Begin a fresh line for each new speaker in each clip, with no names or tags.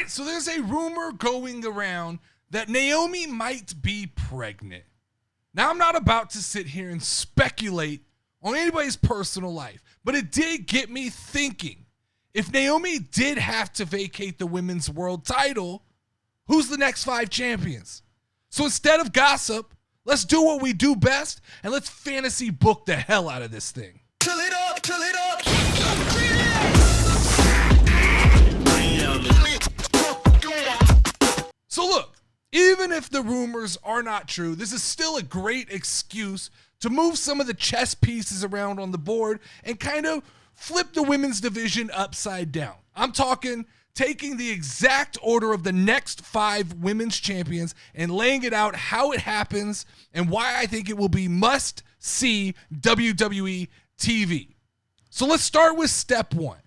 right, so there's a rumor going around that Naomi might be pregnant. Now, I'm not about to sit here and speculate on anybody's personal life, but it did get me thinking. If Naomi did have to vacate the women's world title, who's the next 5 champions? So instead of gossip, let's do what we do best, and let's fantasy book the hell out of this thing.
Chill it up, chill it up.
So look, even if the rumors are not true, this is still a great excuse to move some of the chess pieces around on the board and kind of flip the women's division upside down. I'm talking taking the exact order of the next 5 women's champions and laying it out how it happens and why I think it will be must-see WWE TV. So let's start with step 1.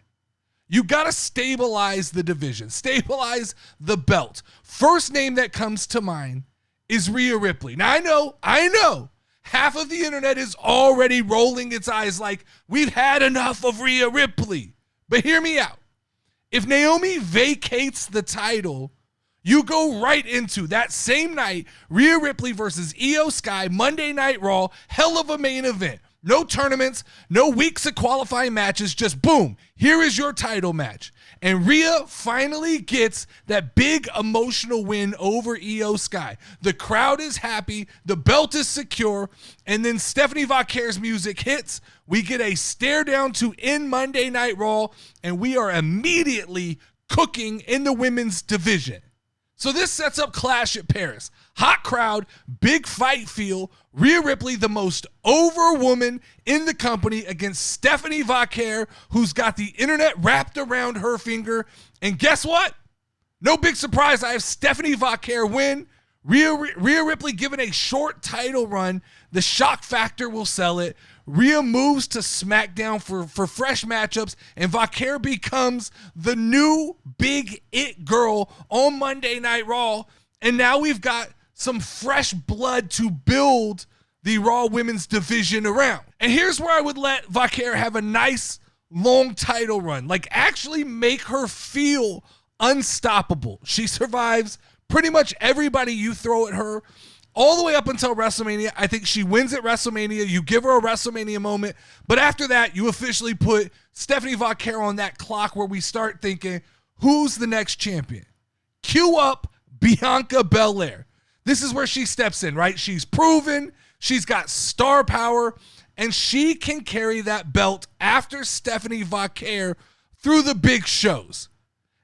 You got to stabilize the division, stabilize the belt. First name that comes to mind is Rhea Ripley. Now, I know, half of the internet is already rolling its eyes like, we've had enough of Rhea Ripley. But hear me out. If Naomi vacates the title, you go right into that same night, Rhea Ripley versus Io Sky, Monday Night Raw, hell of a main event. No tournaments, no weeks of qualifying matches, just boom, here is your title match. And Rhea finally gets that big emotional win over Io Sky. The crowd is happy, the belt is secure, and then Stephanie Vacaire's music hits. We get a stare down to end Monday Night Raw, and we are immediately cooking in the women's division. So this sets up Clash at Paris. Hot crowd, big fight feel. Rhea Ripley, the most over woman in the company, against Stephanie Vacaire, who's got the internet wrapped around her finger. And guess what? No big surprise. I have Stephanie Vacaire win. Rhea Ripley given a short title run. The shock factor will sell it. Rhea moves to SmackDown for fresh matchups, and Vacaire becomes the new big it girl on Monday Night Raw. And now we've got some fresh blood to build the Raw women's division around. And here's where I would let Vacaire have a nice long title run, like actually make her feel unstoppable. She survives pretty much everybody you throw at her all the way up until WrestleMania. I think she wins at WrestleMania. You give her a WrestleMania moment. But after that, you officially put Stephanie Vacaire on that clock where we start thinking, who's the next champion? Cue up Bianca Belair. This is where she steps in, right? She's proven, she's got star power, and she can carry that belt after Stephanie Vacaire through the big shows.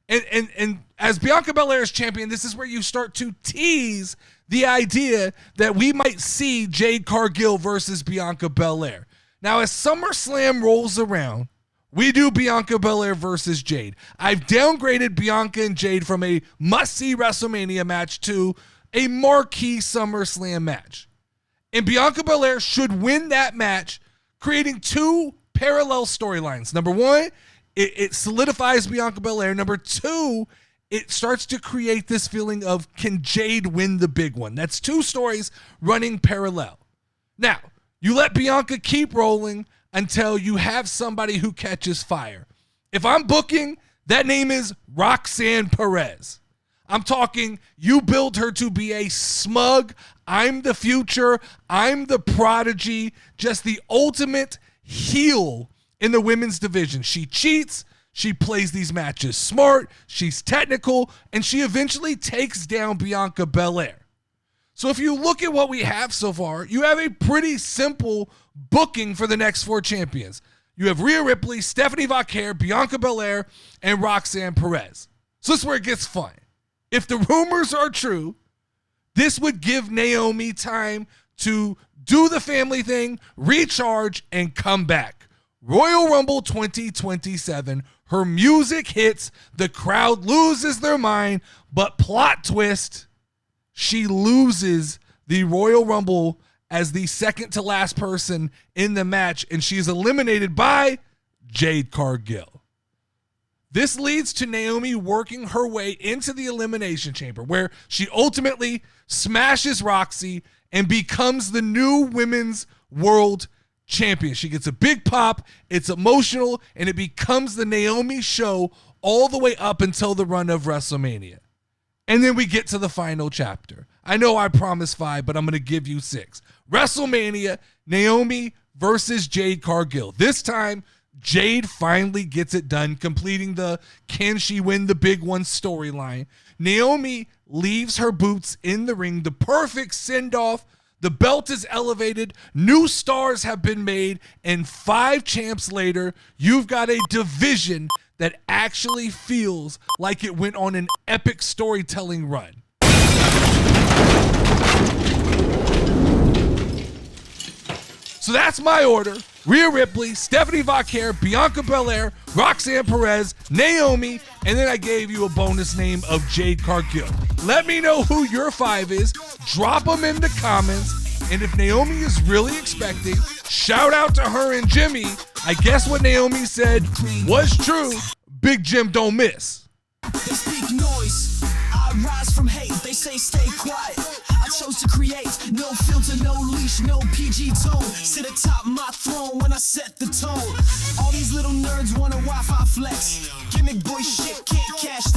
And as Bianca Belair's champion, this is where you start to tease the idea that we might see Jade Cargill versus Bianca Belair. Now, as SummerSlam rolls around, we do Bianca Belair versus Jade. I've downgraded Bianca and Jade from a must-see WrestleMania match to a marquee SummerSlam match. And Bianca Belair should win that match, creating 2 parallel storylines. Number 1, it solidifies Bianca Belair. Number 2, it starts to create this feeling of, can Jade win the big one? That's 2 stories running parallel. Now, you let Bianca keep rolling until you have somebody who catches fire. If I'm booking, that name is Roxanne Perez. I'm talking, you build her to be a smug, I'm the future, I'm the prodigy, just the ultimate heel in the women's division. She cheats, she plays these matches smart, she's technical, and she eventually takes down Bianca Belair. So if you look at what we have so far, you have a pretty simple booking for the next 4 champions. You have Rhea Ripley, Stephanie Vacaire, Bianca Belair, and Roxanne Perez. So this is where it gets fun. If the rumors are true, this would give Naomi time to do the family thing, recharge, and come back. Royal Rumble 2027, her music hits, the crowd loses their mind, but plot twist, she loses the Royal Rumble as the second to last person in the match, and she's eliminated by Jade Cargill. This leads to Naomi working her way into the Elimination Chamber, where she ultimately smashes Roxy and becomes the new Women's World Champion. She gets a big pop, it's emotional, and it becomes the Naomi show all the way up until the run of WrestleMania. And then we get to the final chapter. I know I promised 5, but I'm going to give you 6. WrestleMania, Naomi versus Jade Cargill. This time, Jade finally gets it done, completing the can she win the big one storyline. Naomi leaves her boots in the ring, the perfect send-off. The belt is elevated, new stars have been made, and 5 champs later, you've got a division that actually feels like it went on an epic storytelling run. So that's my order. Rhea Ripley, Stephanie Vaire, Bianca Belair, Roxanne Perez, Naomi, and then I gave you a bonus name of Jade Cargill. Let me know who your 5 is. Drop them in the comments. And if Naomi is really expecting, shout out to her and Jimmy. I guess what Naomi said was true. Big Jim don't miss.
They speak noise, I rise from hate. They say stay quiet, I chose to create. No filter, no leash, no PG tone. Sit atop my throne when I set the tone. All these little nerds want a Wi-Fi flex. Gimmick boy shit, can't cash the